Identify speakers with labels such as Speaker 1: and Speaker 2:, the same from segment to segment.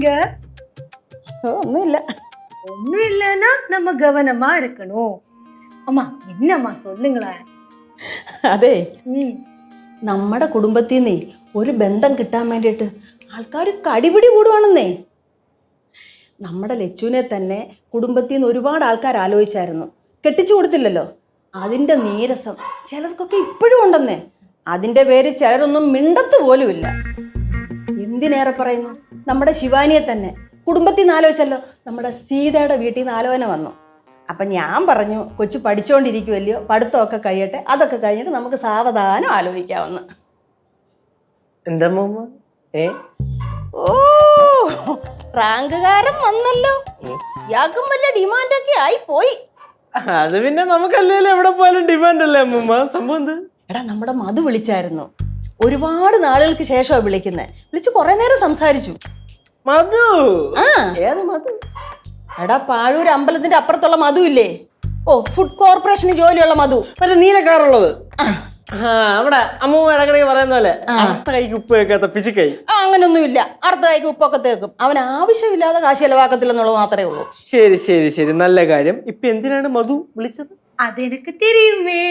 Speaker 1: நீங்க?
Speaker 2: ஒன்றும் இல்லை.
Speaker 1: ஒண்ணும் இல்லைன்னா நம்ம கவனமா இருக்கணும். அம்மா என்னம்மா சொல்லுங்களேன்.
Speaker 2: അതെ,
Speaker 1: ம்
Speaker 2: നമ്മുടെ കുടുംബത്തിൽ നിന്നേ ഒരു ബന്ധം കിട്ടാൻ വേണ്ടിയിട്ട് ആൾക്കാർ കടിപിടി കൂടുവാണെന്നേ. നമ്മുടെ ലച്ചുവിനെ തന്നെ കുടുംബത്തിൽ നിന്ന് ഒരുപാട് ആൾക്കാർ ആലോചിച്ചായിരുന്നു, കെട്ടിച്ചു കൊടുത്തില്ലല്ലോ. അതിൻ്റെ നീരസം ചിലർക്കൊക്കെ ഇപ്പോഴും ഉണ്ടെന്നേ. അതിൻ്റെ പേര് ചിലരൊന്നും മിണ്ടത്ത് പോലുമില്ല. എന്തിനേറെ പറയുന്നു, നമ്മുടെ ശിവാനിയെ തന്നെ കുടുംബത്തിൽ നിന്ന് ആലോചിച്ചല്ലോ. നമ്മുടെ സീതയുടെ വീട്ടിൽ നിന്ന് ആലോചന വന്നു. അപ്പം ഞാൻ പറഞ്ഞു, കൊച്ചു പഠിച്ചുകൊണ്ടിരിക്കുമല്ലയോ, പഠിത്തമൊക്കെ കഴിയട്ടെ, അതൊക്കെ കഴിഞ്ഞിട്ട് നമുക്ക് സാവധാനം ആലോചിക്കാമെന്ന്.
Speaker 3: എന്താ
Speaker 2: ഓ, റാങ്കുകാരൻ വന്നല്ലോ. ഇയാൾക്കും വലിയ ഡിമാൻഡൊക്കെ ആയി പോയി.
Speaker 3: അത് പിന്നെ നമുക്കല്ലേലും എവിടെ പോയാലും ഡിമാൻഡ് അല്ലേ അമ്മൂമ്മ. സംഭവം എന്ത്?
Speaker 2: എടാ, നമ്മുടെ മധു വിളിച്ചായിരുന്നു. ഒരുപാട് നാളുകൾക്ക് ശേഷമാണ് വിളിക്കുന്നത്. വിളിച്ച് കുറെ നേരം സംസാരിച്ചു.
Speaker 3: മധു?
Speaker 2: ആ,
Speaker 3: ഏത് മധു?
Speaker 2: എടാ, പാഴൂർ അമ്പലത്തിന്റെ അപ്പുറത്തുള്ള മധു ഇല്ലേ? ഓ, ഫുഡ് കോർപ്പറേഷന് ജോലിയുള്ള മധു.
Speaker 3: മറ്റേ നീലക്കാറുള്ളത്. അവിടെ അമ്മൂമ്മ ഇടക്കിടയ്ക്ക് പറയുന്ന പോലെ അടുത്ത കൈക്ക് ഉപ്പ് വെക്കാത്ത പിച്ചിക്കൈ.
Speaker 2: അങ്ങനൊന്നുമില്ല, അർദ്ധ കൈക്ക് ഉപ്പൊക്കെ തേക്കും. അവൻ ആവശ്യമില്ലാതെ കാശ് ചെലവാക്കത്തില്ലെന്നുള്ളത് മാത്രമേ ഉള്ളൂ.
Speaker 3: ശരി ശരി ശരി, നല്ല കാര്യം. ഇപ്പൊ എന്തിനാണ് മധു വിളിച്ചത്?
Speaker 1: அது எனக்கு தெரியுமே,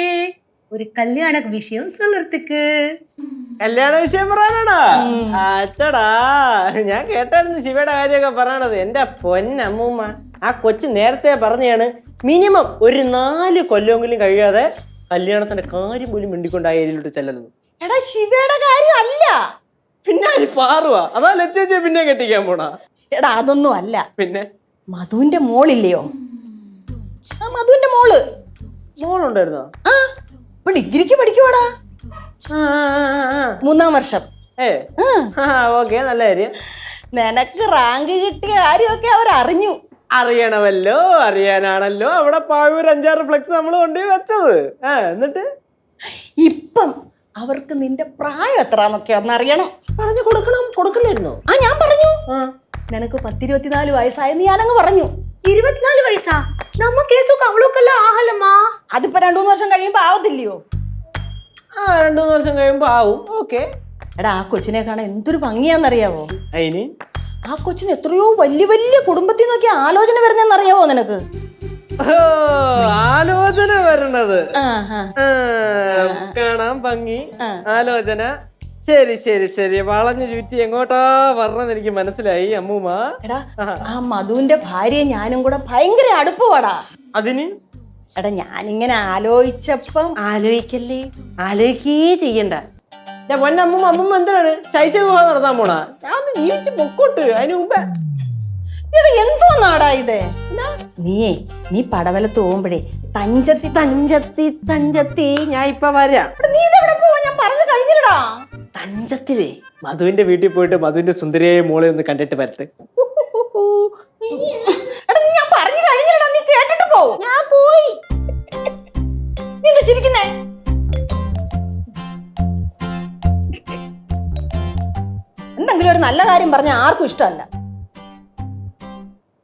Speaker 1: ஒரு கல்யாண விஷயம் சொல்றதுக்கு.
Speaker 3: കല്യാണ വിഷയം പറയാനാടാ? അച്ചടാ, ഞാൻ കേട്ടായിരുന്നു ശിവയുടെ കാര്യമൊക്കെ പറയണത്. എന്റെ പൊന്നമ്മൂമ്മ, ആ കൊച്ചു നേരത്തെ പറഞ്ഞാണ് മിനിമം ഒരു 4 കൊല്ലമെങ്കിലും കഴിയാതെ കല്യാണത്തിന്റെ കാര്യം പോലും മിണ്ടിക്കൊണ്ട് ആ ഏരിയയിലോട്ട് ചെല്ലുന്നു.
Speaker 2: എടാ, ശിവയുടെ കാര്യം അല്ല,
Speaker 3: പിന്നെ പാറുവാ. അതാ ലച്ചേച്ചിയെ പിന്നെ കെട്ടിക്കാൻ പോണാ?
Speaker 2: എടാ, അതൊന്നും അല്ല.
Speaker 3: പിന്നെ
Speaker 2: മധുവിന്റെ മോളില്ലയോ, ആ മധുവിന്റെ മോള്.
Speaker 3: മോളുണ്ടായിരുന്നോ?
Speaker 2: ആ, ഇപ്പൊ ഡിഗ്രിക്ക് പഠിക്കുവാടാ, 3ാം വർഷം.
Speaker 3: ഓക്കെ, നല്ല കാര്യം.
Speaker 2: നിനക്ക് റാങ്ക് കിട്ടിയ കാര്യമൊക്കെ അവരറിഞ്ഞു.
Speaker 3: അറിയണമല്ലോ, അറിയാനാണല്ലോ അവിടെ പാഴൂർ 5-6 ഫ്ലെക്സ് നമ്മൾ കൊണ്ടുപോയി വെച്ചത്. എന്നിട്ട്
Speaker 2: ഇപ്പം അവർക്ക് നിന്റെ പ്രായം എത്രാന്നൊക്കെ ഒന്നറിയണം.
Speaker 3: പറഞ്ഞു കൊടുക്കണം. കൊടുക്കില്ലായിരുന്നോ?
Speaker 2: ആ, ഞാൻ പറഞ്ഞു. നിനക്ക് 10-24 വയസ്സായെന്ന് ഞാനങ്ങ് പറഞ്ഞു.
Speaker 1: 24 வயசா? நம்ம கேஸுக்கு அவ்வளோக்கெல்லாம் ஆகலம்மா.
Speaker 2: അതിപ്പോ 2-3 വർഷം കഴിയുമ്പോ ആവത്തില്ലയോ?
Speaker 3: 2-3 വർഷം കഴിയുമ്പോ ആവും. ഓക്കെ.
Speaker 2: എടാ, ആ കൊച്ചിനെ കാണാൻ എന്തൊരു ഭംഗിയാന്നറിയാവോ?
Speaker 3: അതിന്
Speaker 2: ആ കൊച്ചിന് എത്രയോ വലിയ വലിയ കുടുംബത്തിൽ നിന്നൊക്കെ ആലോചന വരുന്നറിയാവോ നിനക്ക്?
Speaker 3: ആലോചന വരണത് കാണാൻ ഭംഗി, ആലോചന. ശരി ശരി ശരി, വളഞ്ഞു ചുറ്റി എങ്ങോട്ടാ പറഞ്ഞത് എനിക്ക് മനസ്സിലായി അമ്മൂമ്മ.
Speaker 2: എടാ, ആ മധുവിന്റെ ഭാര്യയെ ഞാനും കൂടെ ഭയങ്കര അടുപ്പമാടാ.
Speaker 3: അതിന്
Speaker 2: എടാ, ഞാനിങ്ങനെ ആലോചിച്ചപ്പം
Speaker 3: ആലോചിക്കല്ലേ, ആലോചിക്കേ ചെയ്യണ്ട. ഞാൻ പൊന്നമ്മൂമ്മ, അമ്മൂമ്മ എന്തിനാണ് ശൈശ വിവാഹം നടത്താൻ പോണാ? ഞാൻ ജീവിച്ച് പൊക്കോട്ട്. അതിന് മുമ്പേ
Speaker 2: എടാ, എന്തോ നാടാ ഇത്? നീ പടവലത്ത് പോകുമ്പോഴേ തഞ്ചത്തി തഞ്ചത്തി തഞ്ചത്തി
Speaker 3: ഞാൻ ഇപ്പൊ വരാം.
Speaker 2: നീ ഇതെവിടെ പോവാ? ഞാൻ പറഞ്ഞു കഴിഞ്ഞില്ലടാ.
Speaker 3: തഞ്ചത്തിലേ മധുവിന്റെ വീട്ടിൽ പോയിട്ട് മധുവിന്റെ സുന്ദരിയായ മോളെ ഒന്ന് കണ്ടിട്ട് വരട്ടെ.
Speaker 2: ഞാൻ പറഞ്ഞു കഴിഞ്ഞില്ലടാ, നീ കേട്ടിട്ട് പോ. ഞാൻ പോയി. നീ ചിരിക്കുന്നേ? എന്തെങ്കിലും ഒരു നല്ല കാര്യം പറഞ്ഞാൽ ആർക്കും ഇഷ്ടമല്ല.